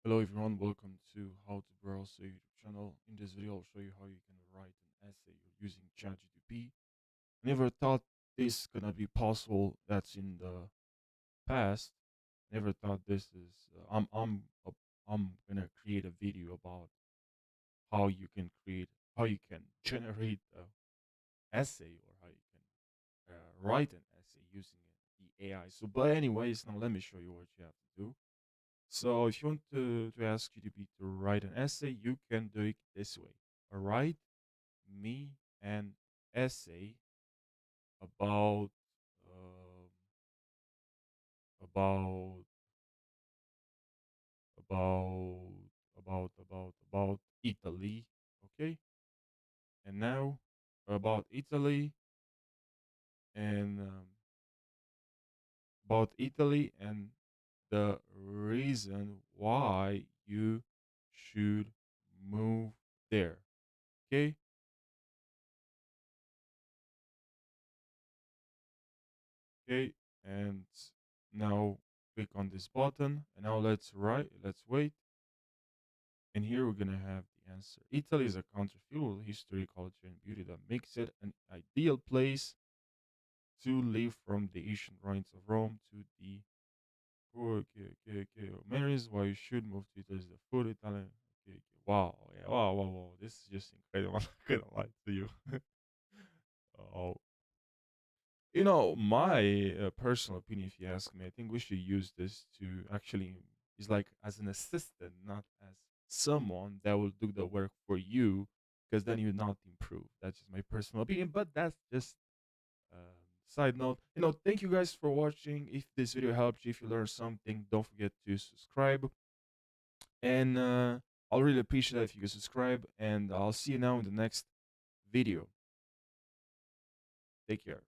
Hello everyone, welcome to How to Browse a YouTube channel. In this video, I'll show you how you can write an essay using ChatGDT. Never thought this gonna be possible. That's in the past. Never thought this is. I'm gonna create a video about how you can generate a essay or how you can write an essay using the AI. So, but anyways, now let me show you what you have to do. So if you want to ask GDP to write an essay, you can do it this way. Write me an essay about um, about about about Italy. Okay, and now about Italy and about Italy and the reason why you should move there. Okay. Okay, and now click on this button, and now let's wait, and here we're gonna have the answer. Italy is a country filled with history, culture, and beauty that makes it an ideal place to live, from the ancient ruins of Rome to the Marys. Why you should move to Italy is the food, Italian. Okay, okay. Wow, yeah, wow. This is just incredible. I'm not gonna lie to you. Oh, my personal opinion, if you ask me, I think we should use this to actually, is like as an assistant, not as someone that will do the work for you, because then you not improve. That's just my personal opinion, but that's just side note. Thank you guys for watching. If this video helped you, if you learned something, don't forget to subscribe. And I'll really appreciate it if you can subscribe. And I'll see you now in the next video. Take care.